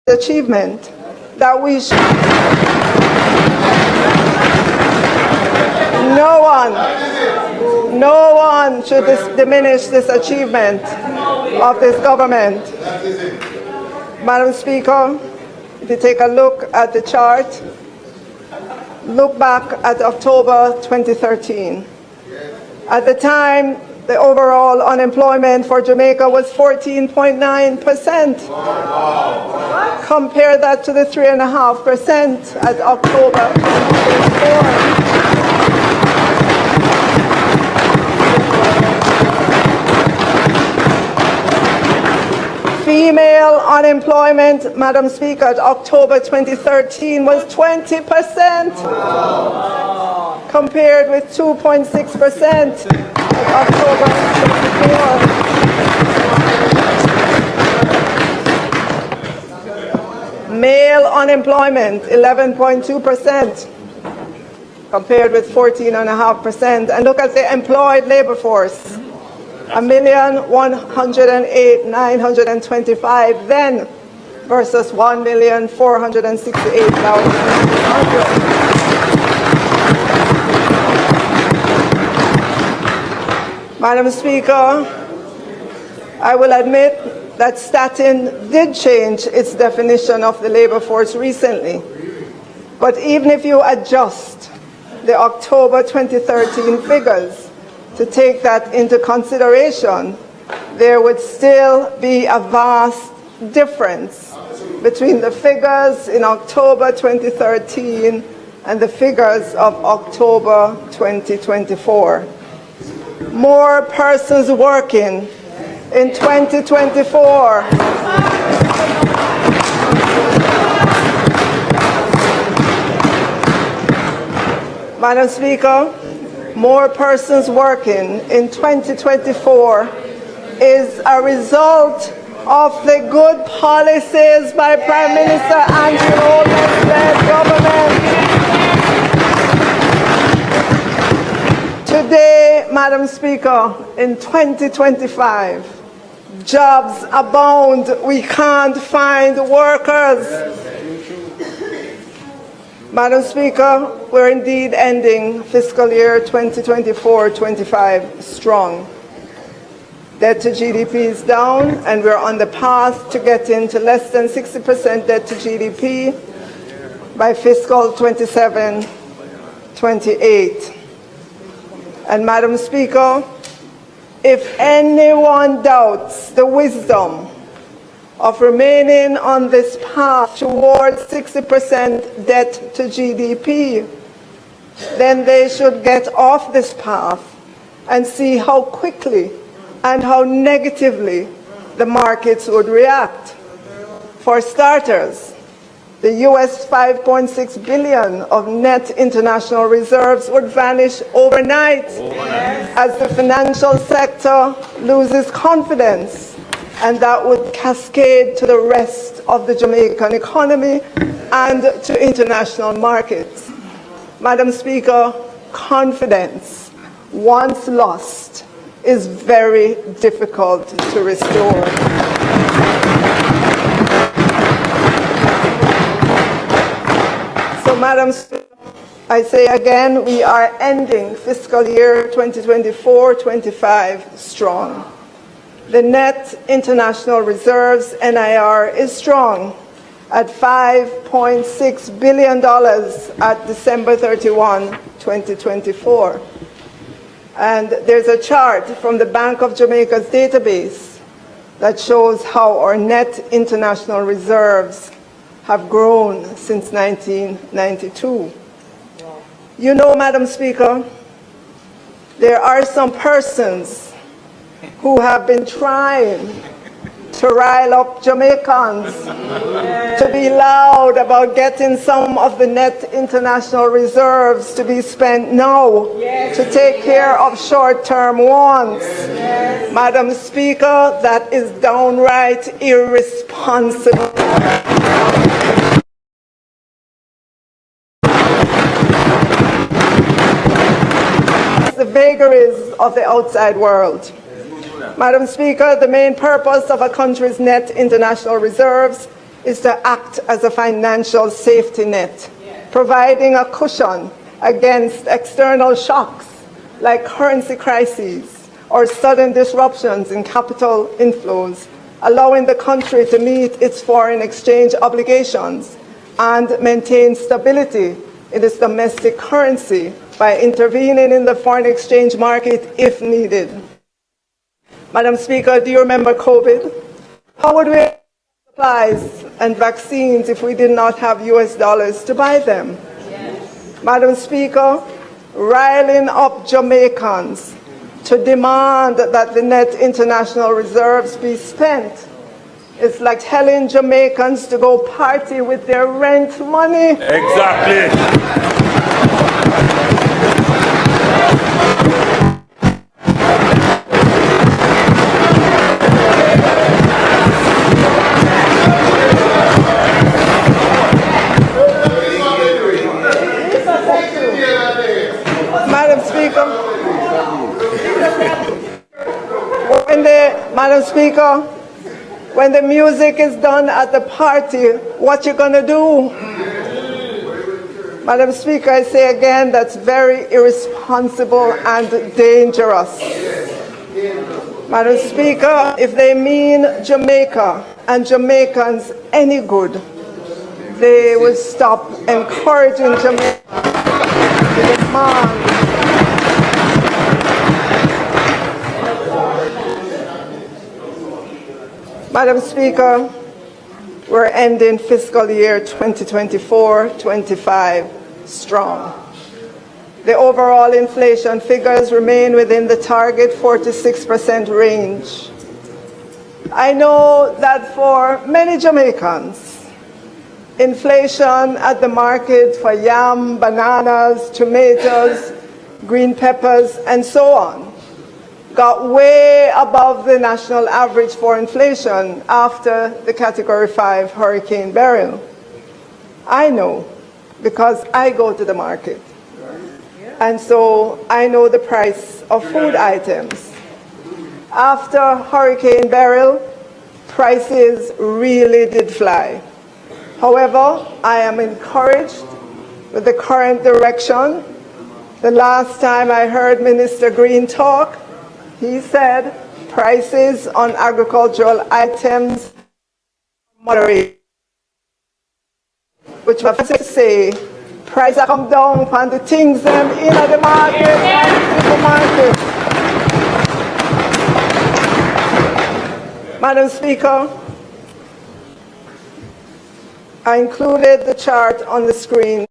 achievement that we should. No one should diminish this achievement of this government. Madam Speaker, if you take a look at the chart, look back at October 2013. At the time, the overall unemployment for Jamaica was 14.9%. Compare that to the 3.5% at October 2024. Female unemployment, Madam Speaker, at October 2013 was 20%, compared with 2.6% at October 2024. Male unemployment, 11.2%, compared with 14.5%. And look at the employed labor force. 1,108,925 then versus 1,468,900. Madam Speaker, I will admit that Statin did change its definition of the labor force recently. But even if you adjust the October 2013 figures to take that into consideration, there would still be a vast difference between the figures in October 2013 and the figures of October 2024. More persons working in 2024 Madam Speaker, more persons working in 2024 is a result of the good policies by Prime Minister Andrew Holness-led government. Today, Madam Speaker, in 2025, jobs abound. We can't find workers. Madam Speaker, we're indeed ending fiscal year 2024-25 strong. Debt to GDP is down, and we're on the path to getting to less than 60% debt to GDP by fiscal 27-28. And Madam Speaker, if anyone doubts the wisdom of remaining on this path towards 60% debt to GDP, then they should get off this path and see how quickly and how negatively the markets would react. For starters, the US $5.6 billion of net international reserves would vanish overnight as the financial sector loses confidence, and that would cascade to the rest of the Jamaican economy and to international markets. Madam Speaker, confidence, once lost, is very difficult to restore. So, Madam Speaker, I say again, we are ending fiscal year 2024-25 strong. The net international reserves, NIR, is strong at $5.6 billion at December 31, 2024. And there's a chart from the Bank of Jamaica's database that shows how our net international reserves have grown since 1992. You know, Madam Speaker, there are some persons who have been trying to rile up Jamaicans to be loud about getting some of the net international reserves to be spent now to take care of short-term wants. Madam Speaker, that is downright irresponsible. The vagaries of the outside world. Madam Speaker, the main purpose of a country's net international reserves is to act as a financial safety net, providing a cushion against external shocks like currency crises or sudden disruptions in capital inflows, allowing the country to meet its foreign exchange obligations and maintain stability in its domestic currency by intervening in the foreign exchange market if needed. Madam Speaker, do you remember COVID? How would we have supplies and vaccines if we did not have US dollars to buy them? Yes. Madam Speaker, riling up Jamaicans to demand that the net international reserves be spent is like telling Jamaicans to go party with their rent money. Exactly. Madam Speaker, when the music is done at the party, what you gonna do? Madam Speaker, I say again, that's very irresponsible and dangerous. Madam Speaker, if they mean Jamaica and Jamaicans any good, they will stop encouraging Jamaica to demand. Madam Speaker, we're ending fiscal year 2024-25 strong. The overall inflation figures remain within the target 4% to 6% range. I know that for many Jamaicans, inflation at the market for yam, bananas, tomatoes, green peppers, and so on got way above the national average for inflation after the Category 5 Hurricane Beryl. I know because I go to the market. And so I know the price of food items. After Hurricane Beryl, prices really did fly. However, I am encouraged with the current direction. The last time I heard Minister Green talk, he said prices on agricultural items moderate, which was to say prices come down on the things them in the market and supermarket. Madam Speaker, I included the chart on the screen.